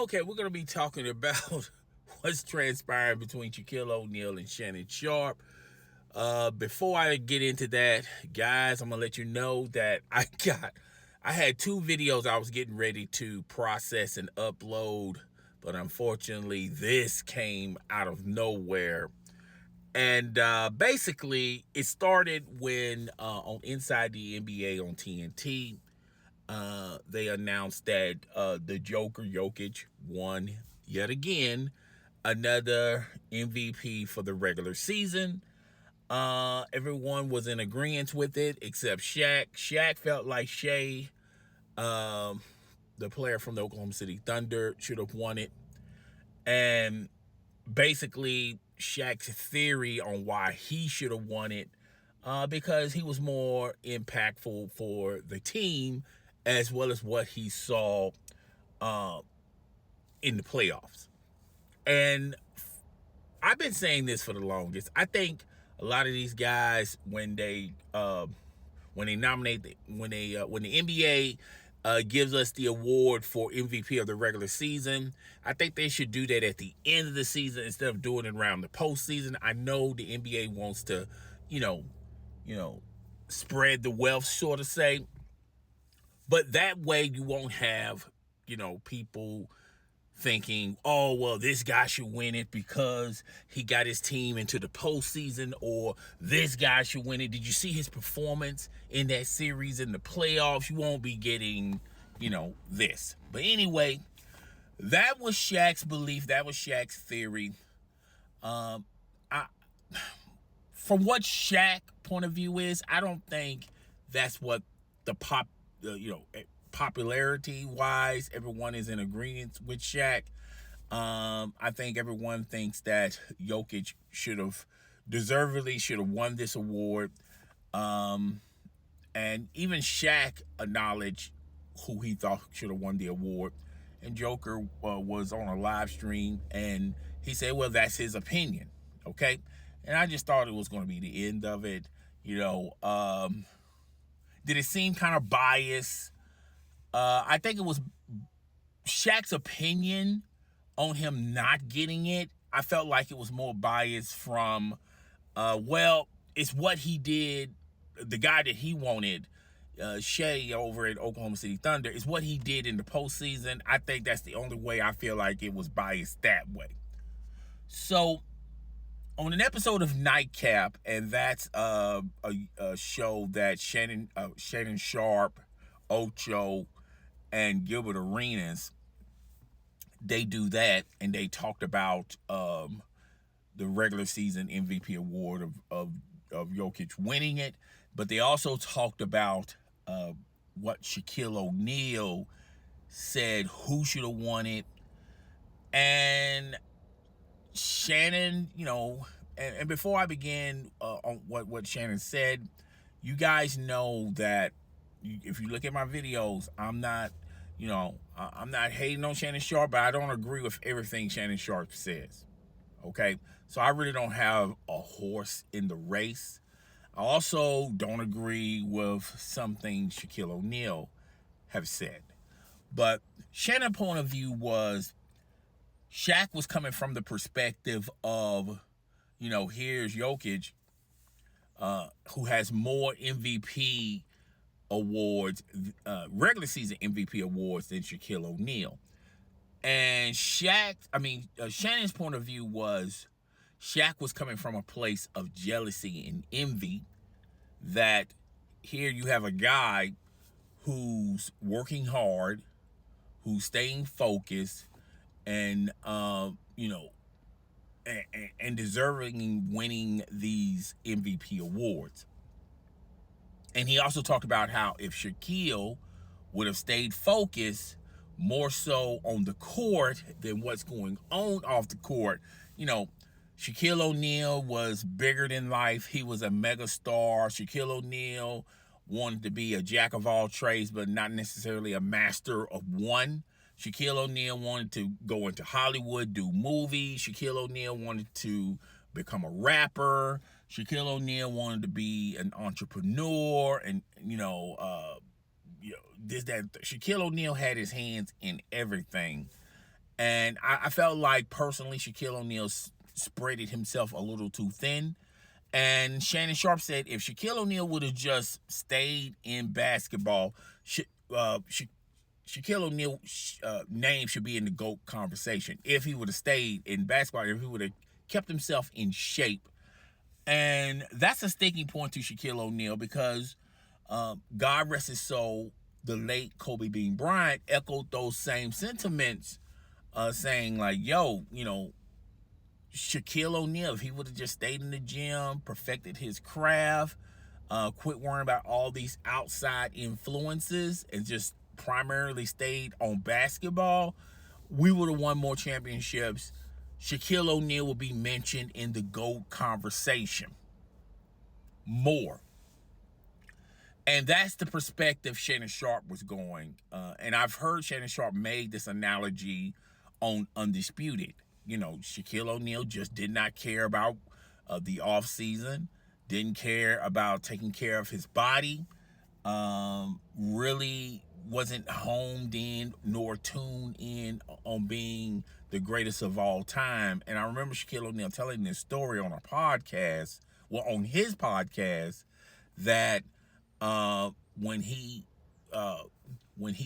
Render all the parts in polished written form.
Okay, we're going to be talking about what's transpiring between Shaquille O'Neal and Shannon Sharpe. Before I get into that, guys, I'm going to let you know that I had two videos I was getting ready to process and upload, but unfortunately, this came out of nowhere. And basically, it started when on Inside the NBA on TNT, they announced that the Joker Jokic won yet again another MVP for the regular season. Everyone was in agreement with it except Shaq. Shaq felt like Shai, the player from the Oklahoma City Thunder, should have won it. And basically, Shaq's theory on why he should have won it, because he was more impactful for the team, as well as what he saw in the playoffs. And I've been saying this for the longest. I think a lot of these guys, when the NBA gives us the award for MVP of the regular season, I think they should do that at the end of the season instead of doing it around the postseason. I know the NBA wants to, you know, spread the wealth, so to say, but that way you won't have, people thinking, oh, well, this guy should win it because he got his team into the postseason, or this guy should win it. Did you see his performance in that series in the playoffs? You won't be getting, this. But anyway, that was Shaq's belief. That was Shaq's theory. From what Shaq point of view is, I don't think that's what the popularity wise, everyone is in agreement with Shaq. I think everyone thinks that Jokic deservedly should have won this award. And even Shaq acknowledged who he thought should have won the award. And Joker was on a live stream and he said, well, that's his opinion. Okay. And I just thought it was going to be the end of it. Did it seem kind of biased? I think it was Shaq's opinion on him not getting it. I felt like it was more biased from, it's what he did. The guy that he wanted, Shai over at Oklahoma City Thunder, is what he did in the postseason. I think that's the only way I feel like it was biased that way. So, on an episode of Nightcap, and that's a show that Shannon Sharpe, Ocho, and Gilbert Arenas, they do that, and they talked about the regular season MVP award of Jokic winning it, but they also talked about what Shaquille O'Neal said who should have won it, and Shannon, and before I begin on what Shannon said, you guys know that if you look at my videos, I'm not hating on Shannon Sharpe, but I don't agree with everything Shannon Sharpe says. Okay, so I really don't have a horse in the race. I also don't agree with some things Shaquille O'Neal have said. But Shannon's point of view was Shaq was coming from the perspective of, here's Jokic, who has more MVP awards, regular season MVP awards than Shaquille O'Neal. And Shannon's point of view was Shaq was coming from a place of jealousy and envy, that here you have a guy who's working hard, who's staying focused, and and deserving winning these MVP awards. And he also talked about how if Shaquille would have stayed focused more so on the court than what's going on off the court, Shaquille O'Neal was bigger than life. He was a mega star. Shaquille O'Neal wanted to be a jack of all trades, but not necessarily a master of one. Shaquille O'Neal wanted to go into Hollywood, do movies. Shaquille O'Neal wanted to become a rapper. Shaquille O'Neal wanted to be an entrepreneur, and this, that. Shaquille O'Neal had his hands in everything, And I felt like, personally, Shaquille O'Neal spreaded himself a little too thin. And Shannon Sharpe said if Shaquille O'Neal would have just stayed in basketball, Shaquille O'Neal's name should be in the GOAT conversation. If he would have stayed in basketball, if he would have kept himself in shape. And that's a sticking point to Shaquille O'Neal because God rest his soul, the late Kobe Bean Bryant echoed those same sentiments, saying like, yo, Shaquille O'Neal, if he would have just stayed in the gym, perfected his craft, quit worrying about all these outside influences and just primarily stayed on basketball, we would have won more championships. Shaquille O'Neal will be mentioned in the GOAT conversation more. And that's the perspective Shannon Sharpe was going. And I've heard Shannon Sharpe make this analogy on Undisputed. Shaquille O'Neal just did not care about the offseason, didn't care about taking care of his body, really wasn't homed in nor tuned in on being the greatest of all time. And I remember Shaquille O'Neal telling this story on on his podcast, that when he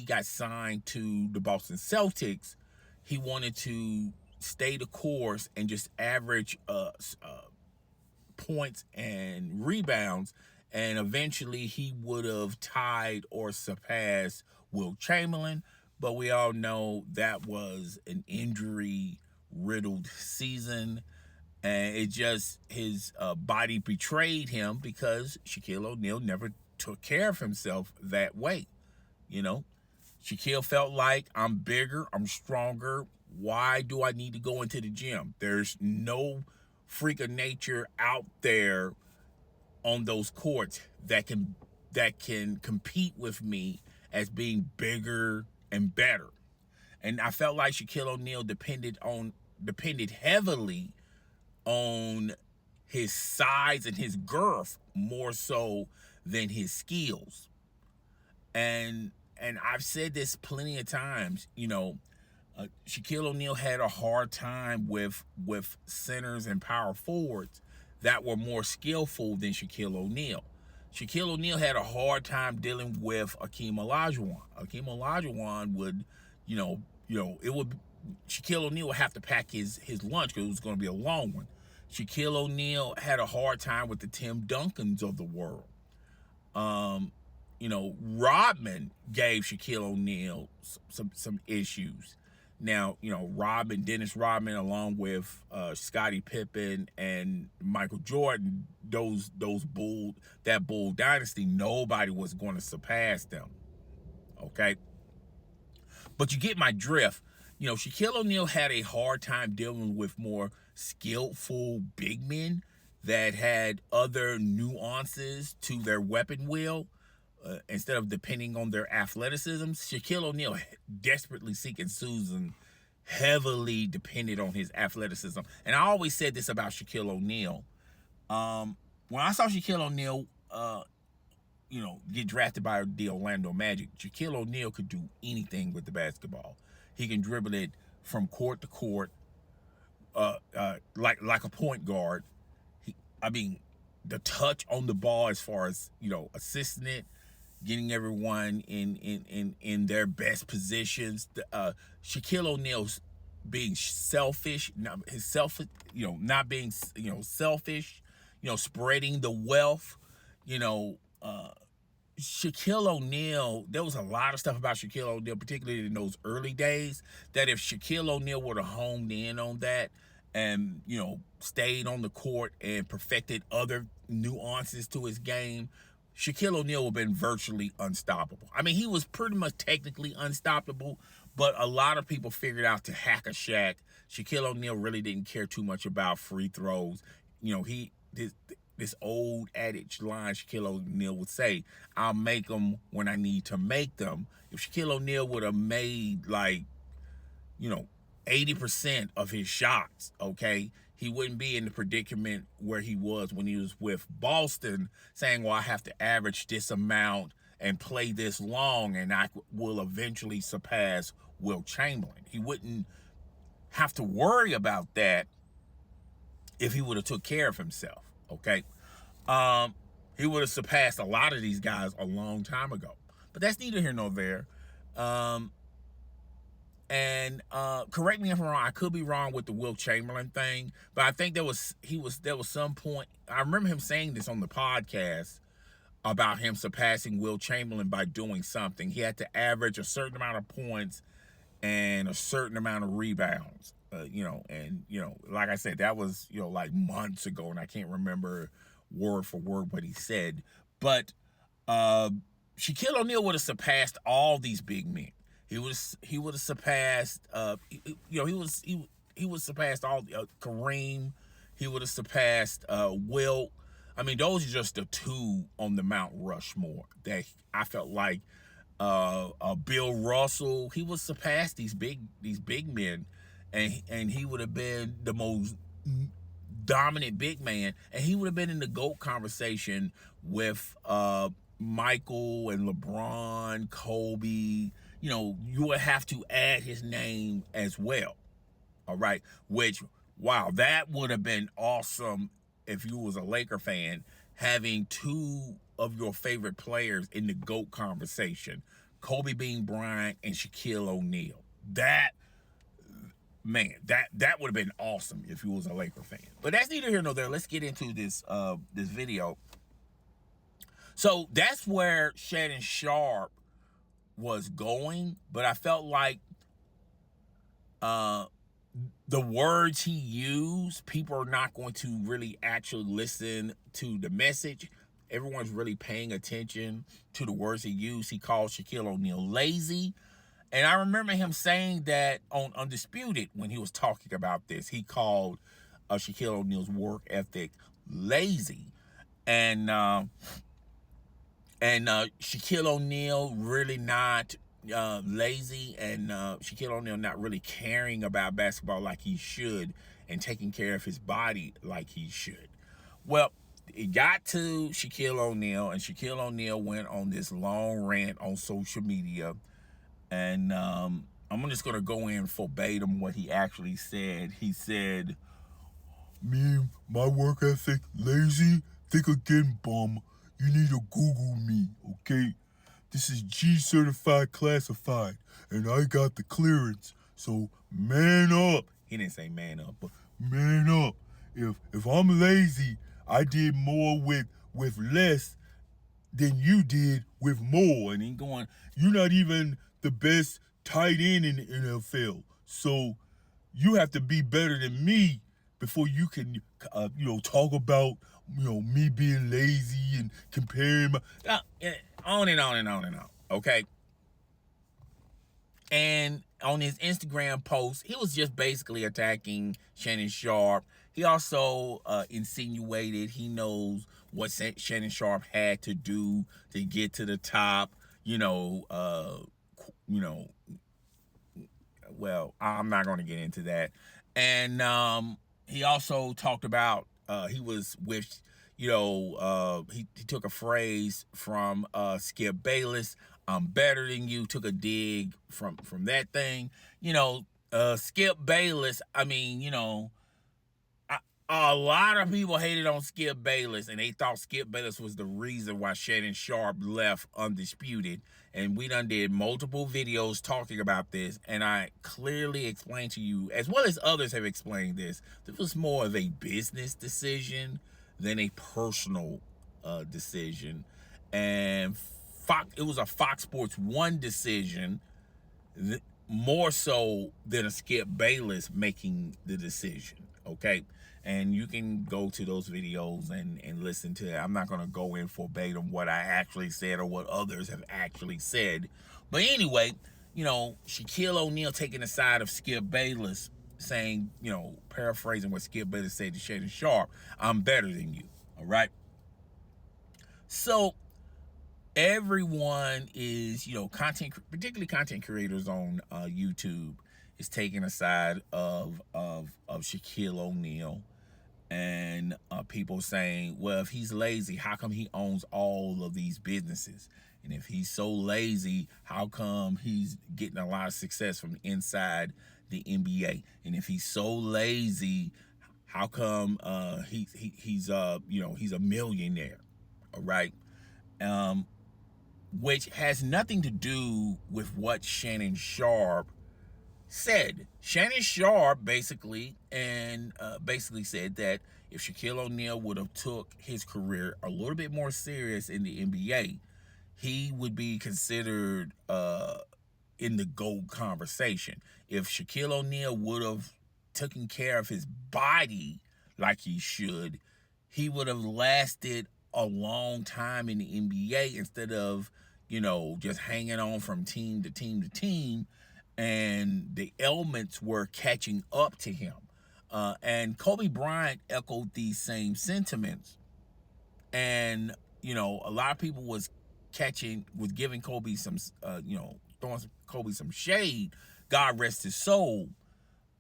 got signed to the Boston Celtics, he wanted to stay the course and just average points and rebounds, and eventually he would have tied or surpassed Wilt Chamberlain. But we all know that was an injury-riddled season, and his body betrayed him because Shaquille O'Neal never took care of himself that way. Shaquille felt like, I'm bigger, I'm stronger. Why do I need to go into the gym? There's no freak of nature out there on those courts that can compete with me as being bigger and better. And I felt like Shaquille O'Neal depended heavily on his size and his girth more so than his skills. And I've said this plenty of times, Shaquille O'Neal had a hard time with centers and power forwards that were more skillful than Shaquille O'Neal. Shaquille O'Neal had a hard time dealing with Akeem Olajuwon. Akeem Olajuwon would, Shaquille O'Neal would have to pack his lunch because it was going to be a long one. Shaquille O'Neal had a hard time with the Tim Duncans of the world. Rodman gave Shaquille O'Neal some issues. Now, Dennis Rodman, along with Scottie Pippen and Michael Jordan, that Bull dynasty, nobody was going to surpass them. Okay? But you get my drift. Shaquille O'Neal had a hard time dealing with more skillful big men that had other nuances to their weapon wheel. Instead of depending on their athleticism, Shaquille O'Neal, desperately seeking Susan, heavily depended on his athleticism. And I always said this about Shaquille O'Neal. When I saw Shaquille O'Neal, get drafted by the Orlando Magic, Shaquille O'Neal could do anything with the basketball. He can dribble it from court to court, like a point guard. The touch on the ball, as far as assisting it, getting everyone in their best positions. Shaquille O'Neal's being selfish, not being selfish, spreading the wealth. Shaquille O'Neal, there was a lot of stuff about Shaquille O'Neal, particularly in those early days, that if Shaquille O'Neal would have honed in on that and, stayed on the court and perfected other nuances to his game, Shaquille O'Neal would have been virtually unstoppable. I mean, he was pretty much technically unstoppable, but a lot of people figured out to hack a Shaq. Shaquille O'Neal really didn't care too much about free throws. This old adage line Shaquille O'Neal would say, I'll make them when I need to make them. If Shaquille O'Neal would have made 80% of his shots, okay, he wouldn't be in the predicament where he was when he was with Boston, saying, well, I have to average this amount and play this long and I will eventually surpass Wilt Chamberlain. He wouldn't have to worry about that if he would have took care of himself, okay? He would have surpassed a lot of these guys a long time ago. But that's neither here nor there. And correct me if I'm wrong. I could be wrong with the Wilt Chamberlain thing, but I think there was some point. I remember him saying this on the podcast about him surpassing Wilt Chamberlain by doing something. He had to average a certain amount of points and a certain amount of rebounds. Like I said, that was like months ago, and I can't remember word for word what he said. But Shaquille O'Neal would have surpassed all these big men. He would have surpassed he would surpassed all Kareem. He would have surpassed Wilt. I mean, those are just the two on the Mount Rushmore that I felt like Bill Russell. He would surpass these big men, and he would have been the most dominant big man, and he would have been in the GOAT conversation with Michael and LeBron, Kobe. You would have to add his name as well. All right, which, wow, that would have been awesome if you was a Laker fan, having two of your favorite players in the GOAT conversation, Kobe Bean Bryant and Shaquille O'Neal. That would have been awesome if you was a Laker fan. But that's neither here nor there. Let's get into this video. So that's where Shannon Sharpe was going, but I felt like the words he used, people are not going to really actually listen to the message. Everyone's really paying attention to the words he used. He called Shaquille O'Neal lazy. And I remember him saying that on Undisputed when he was talking about this. He called Shaquille O'Neal's work ethic lazy. And Shaquille O'Neal really not lazy, and Shaquille O'Neal not really caring about basketball like he should and taking care of his body like he should. Well, it got to Shaquille O'Neal, and Shaquille O'Neal went on this long rant on social media, and I'm just going to go in verbatim what he actually said. He said, "Me, my work ethic, lazy, think again, bum. You need to Google me, okay? This is G certified classified, and I got the clearance. So man up." He didn't say man up, but man up. If I'm lazy, I did more with less than you did with more. And he going, you're not even the best tight end in the NFL. So you have to be better than me before you can, talk about, me being lazy and comparing on and on and on and on. Okay. And on his Instagram post, he was just basically attacking Shannon Sharpe. He also insinuated he knows what Shannon Sharpe had to do to get to the top. Well, I'm not going to get into that. And he also talked about he was with, he took a phrase from Skip Bayless, "I'm better than you," took a dig from that thing. Skip Bayless, I mean, a lot of people hated on Skip Bayless, and they thought Skip Bayless was the reason why Shannon Sharpe left Undisputed. And we done did multiple videos talking about this, and I clearly explained to you, as well as others have explained this was more of a business decision than a personal decision. And it was a Fox Sports 1 decision, more so than a Skip Bayless making the decision. Okay, and you can go to those videos and listen to it. I'm not going to go in verbatim what I actually said or what others have actually said. But anyway, Shaquille O'Neal taking the side of Skip Bayless, saying, paraphrasing what Skip Bayless said to Shannon Sharpe, "I'm better than you." All right. So everyone is, particularly content creators on YouTube, is taking a side of Shaquille O'Neal, and people saying, well, if he's lazy, how come he owns all of these businesses? And if he's so lazy, how come he's getting a lot of success from the inside the NBA. And if he's so lazy, how come he's a millionaire? All right. Which has nothing to do with what Shannon Sharpe said. Shannon Sharpe basically said that if Shaquille O'Neal would have took his career a little bit more serious in the NBA, he would be considered in the GOAT conversation. If Shaquille O'Neal would have taken care of his body like he should, he would have lasted a long time in the NBA instead of, just hanging on from team to team to team, and the ailments were catching up to him. And Kobe Bryant echoed these same sentiments. And, a lot of people was giving Kobe some, throwing Kobe some shade. God rest his soul.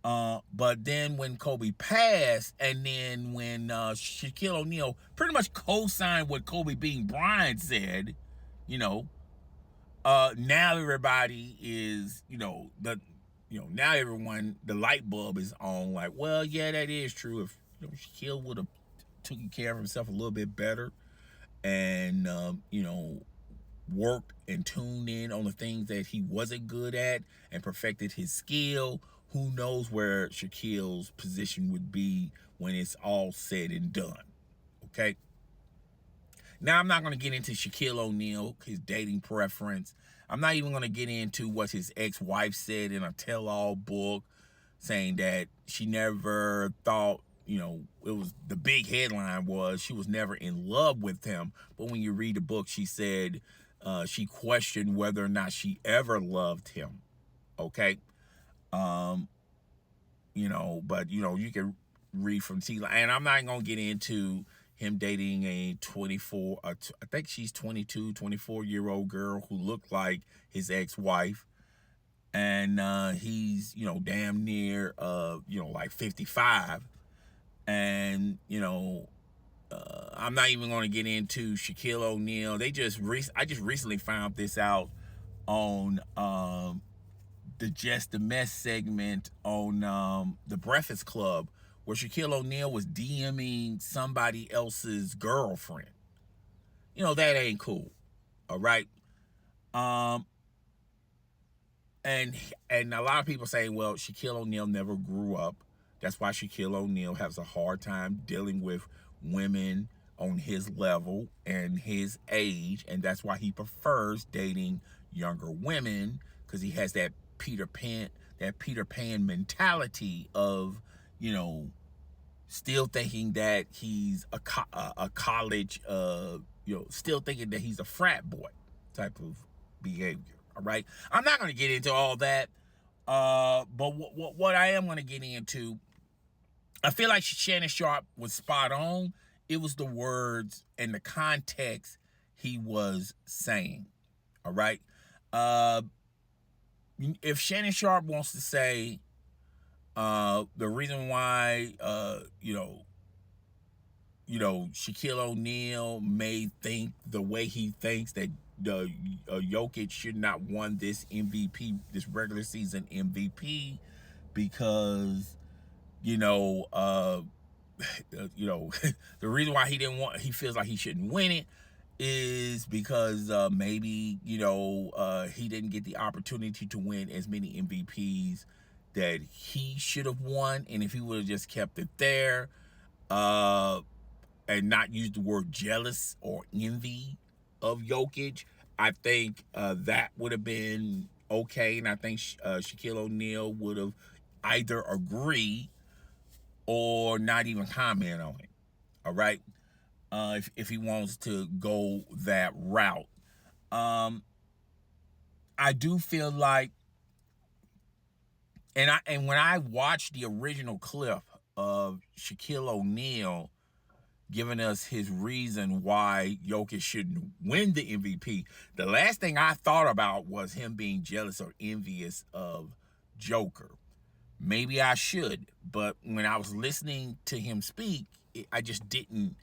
But then when Kobe passed, and then when Shaquille O'Neal pretty much co-signed what Kobe Bean Bryant said, now everybody is, now everyone, the light bulb is on. Like, well, yeah, that is true. If Shaquille would have taken care of himself a little bit better, and worked and tuned in on the things that he wasn't good at and perfected his skill, who knows where Shaquille's position would be when it's all said and done. Okay. Now, I'm not going to get into Shaquille O'Neal, his dating preference. I'm not even going to get into what his ex-wife said in a tell-all book, saying that she never thought, it was, the big headline was she was never in love with him. But when you read the book, she said she questioned whether or not she ever loved him. Okay. But you can read from T. And I'm not going to get into him dating a 24, I think she's 22, 24-year-old girl who looked like his ex-wife. And he's, damn near, like 55. And, I'm not even going to get into Shaquille O'Neal. I just recently found this out on the Just the Mess segment on the Breakfast Club, where Shaquille O'Neal was DMing somebody else's girlfriend. That ain't cool. All right. And a lot of people say, well, Shaquille O'Neal never grew up. That's why Shaquille O'Neal has a hard time dealing with women on his level and his age, and that's why he prefers dating younger women, because he has that Peter Pan mentality of, still thinking that he's a college, still thinking that he's a frat boy type of behavior. All right, I'm not going to get into all that, but what I am going to get into, I feel like Shannon Sharpe was spot on. It was the words and the context he was saying. All right. If Shannon Sharpe wants to say the reason why Shaquille O'Neal may think the way he thinks, that Jokic should not won this MVP, this regular season MVP, because the reason why he feels like he shouldn't win it is because maybe he didn't get the opportunity to win as many MVPs that he should have won, and if he would have just kept it there and not used the word jealous or envy of Jokic, I think that would have been okay, and I think Shaquille O'Neal would have either agree or not even comment on it. All right. If he wants to go that route. I do feel like, and when I watched the original clip of Shaquille O'Neal giving us his reason why Jokic shouldn't win the MVP, the last thing I thought about was him being jealous or envious of Joker. Maybe I should, but when I was listening to him speak, I just didn't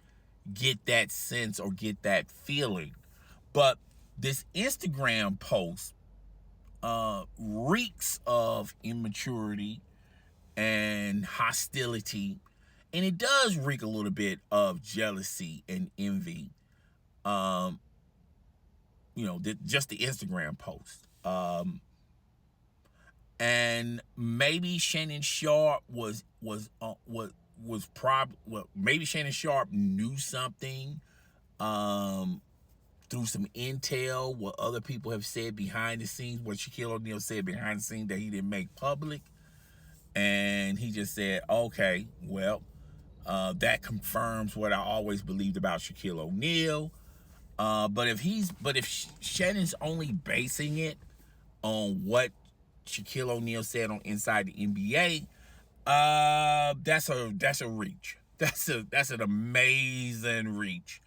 get that sense or get that feeling. But this Instagram post reeks of immaturity, and hostility. And it does reek a little bit of jealousy and envy. Just the Instagram post. And maybe Shannon Sharpe maybe Shannon Sharpe knew something through some intel, what other people have said behind the scenes, what Shaquille O'Neal said behind the scenes that he didn't make public. And he just said, okay, well, that confirms what I always believed about Shaquille O'Neal. But if Shannon's only basing it on what Shaquille O'Neal said on Inside the NBA, that's a reach. That's an amazing reach.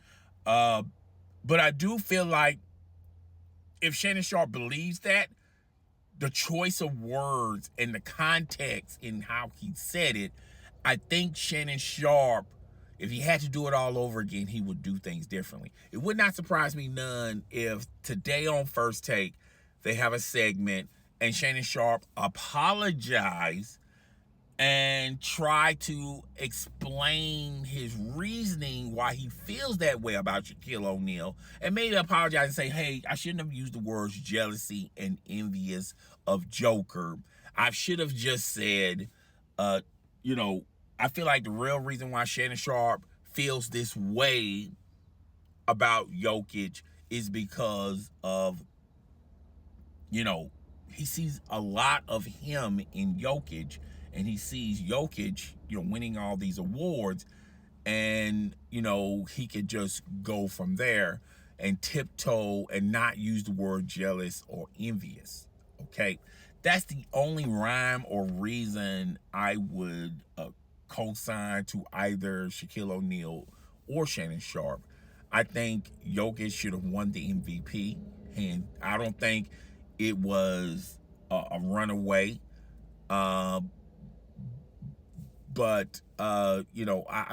But I do feel like if Shannon Sharpe believes that, the choice of words and the context in how he said it, I think Shannon Sharpe, if he had to do it all over again, he would do things differently. It would not surprise me none if today on First Take, they have a segment and Shannon Sharpe apologized and try to explain his reasoning why he feels that way about Shaquille O'Neal, and maybe apologize and say, hey, I shouldn't have used the words jealousy and envious of Joker. I should have just said, I feel like the real reason why Shannon Sharpe feels this way about Jokic is because of, he sees a lot of him in Jokic, and he sees Jokic, winning all these awards, and, he could just go from there and tiptoe and not use the word jealous or envious, okay? That's the only rhyme or reason I would co-sign to either Shaquille O'Neal or Shannon Sharpe. I think Jokic should have won the MVP, and I don't think it was a runaway. But I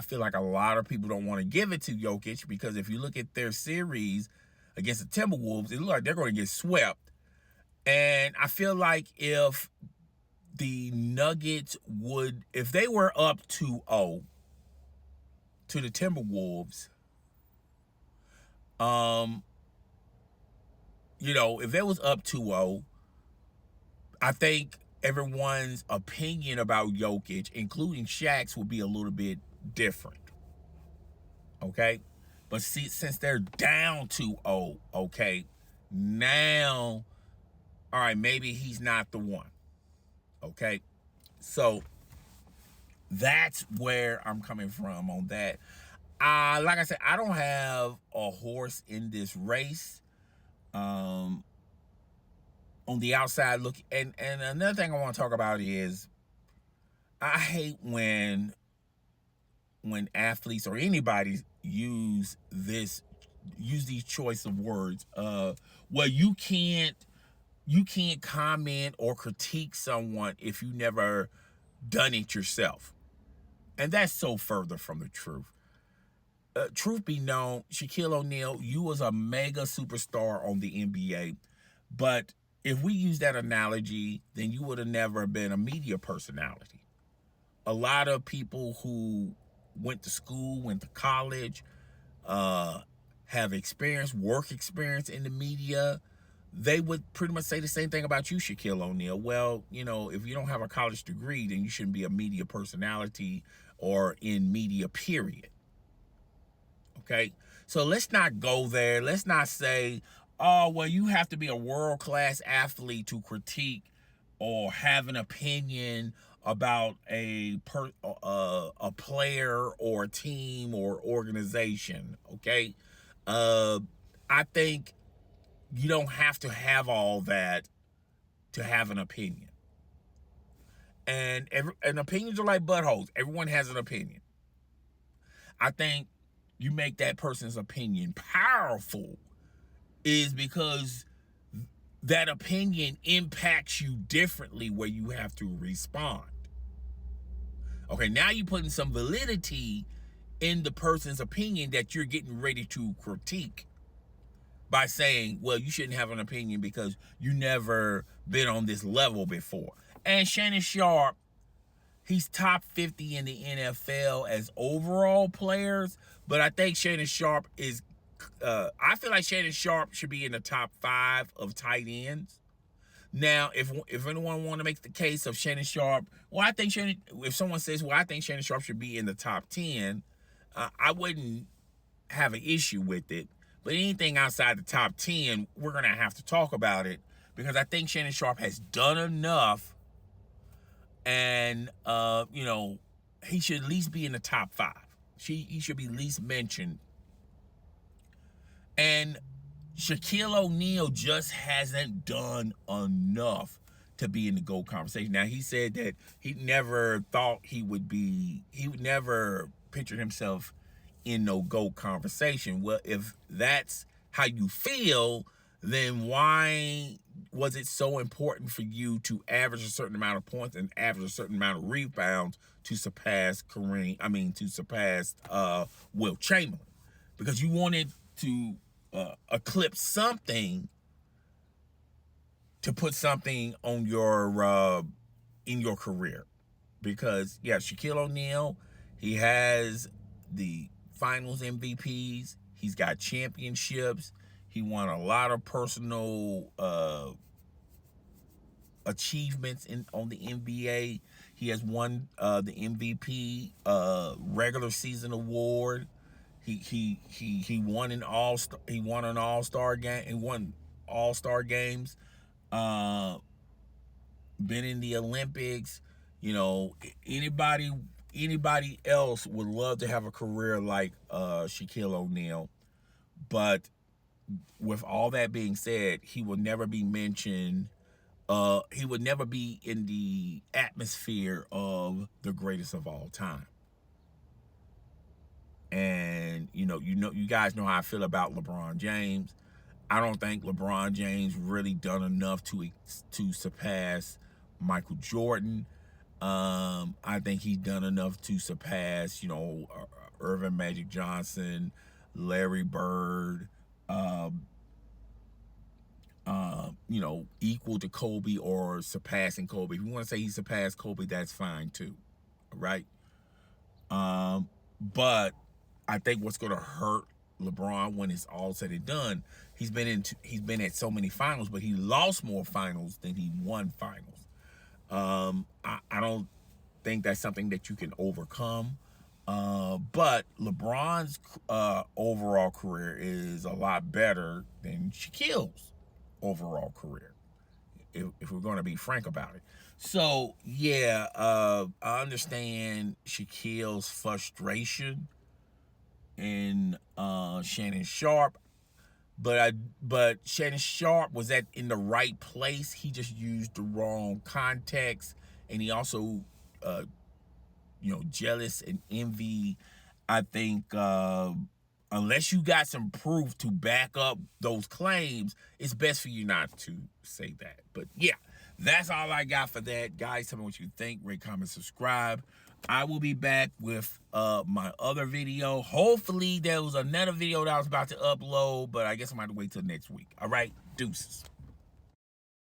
feel like a lot of people don't want to give it to Jokic, because if you look at their series against the Timberwolves, it looks like they're going to get swept. And I feel like if the Nuggets if they were up 2-0 to the Timberwolves, if they was up 2-0, I think everyone's opinion about Jokic, including Shaq's, would be a little bit different. Okay? But see, since they're down 2-0, okay, now, all right, maybe he's not the one. Okay? So that's where I'm coming from on that. Like I said, I don't have a horse in this race. On the outside look, and another thing I want to talk about is I hate when athletes or anybody use these choice of words. Well, you can't comment or critique someone if you never done it yourself, and that's so further from the truth. Truth be known, Shaquille O'Neal, you was a mega superstar on the NBA, but if we use that analogy, then you would have never been a media personality. A lot of people who went to school, went to college, have work experience in the media, they would pretty much say the same thing about you, Shaquille O'Neal. Well, if you don't have a college degree, then you shouldn't be a media personality or in media, period. Okay? So let's not go there. Let's not say, oh, well, you have to be a world-class athlete to critique or have an opinion about a player or a team or organization, okay? I think you don't have to have all that to have an opinion. And opinions are like buttholes. Everyone has an opinion. I think you make that person's opinion powerful is because that opinion impacts you differently where you have to respond. Okay, now you're putting some validity in the person's opinion that you're getting ready to critique by saying, well, you shouldn't have an opinion because you never been on this level before. And Shannon Sharpe, he's top 50 in the NFL as overall players, but I think Shannon Sharpe is I feel like Shannon Sharpe should be in the top 5 of tight ends. Now, if anyone want to make the case of Shannon Sharpe, well, I think if someone says, well, I think Shannon Sharpe should be in the top 10, I wouldn't have an issue with it. But anything outside the top 10, we're going to have to talk about it, because I think Shannon Sharpe has done enough, and, you know, he should at least be in the top 5. He should be at least mentioned. And Shaquille O'Neal just hasn't done enough to be in the GOAT conversation. Now, he said that he never thought he would never picture himself in no GOAT conversation. Well, if that's how you feel, then why was it so important for you to average a certain amount of points and average a certain amount of rebounds to surpass Will Chamberlain? Because you wanted to eclipse something to put something on your in your career. Because yeah, Shaquille O'Neal, he has the finals MVPs, he's got championships, he won a lot of personal achievements on the NBA. He has won the MVP regular season award. He won an all-star. He won an all-star game. He won all-star games. Been in the Olympics. You know, anybody else would love to have a career like Shaquille O'Neal. But with all that being said, he will never be mentioned. He would never be in the atmosphere of the greatest of all time. And you guys know how I feel about LeBron James. I don't think LeBron James really done enough to surpass Michael Jordan. I think he's done enough to surpass, Irvin Magic Johnson, Larry Bird, equal to Kobe or surpassing Kobe. If you want to say he surpassed Kobe, that's fine too, right? But I think what's going to hurt LeBron when it's all said and done, he's been at so many finals, but he lost more finals than he won finals. I don't think that's something that you can overcome. But LeBron's overall career is a lot better than Shaquille's overall career, if we're going to be frank about it. So yeah, I understand Shaquille's frustration in Shannon Sharpe, but Shannon Sharpe was in the right place. He just used the wrong context, and he also jealous and envy. I think unless you got some proof to back up those claims, it's best for you not to say that. But yeah, that's all I got for that. Guys, tell me what you think. Rate, comment, subscribe. I will be back with my other video. Hopefully there was another video that I was about to upload, but I guess I'm going to have to wait till next week. All right, deuces.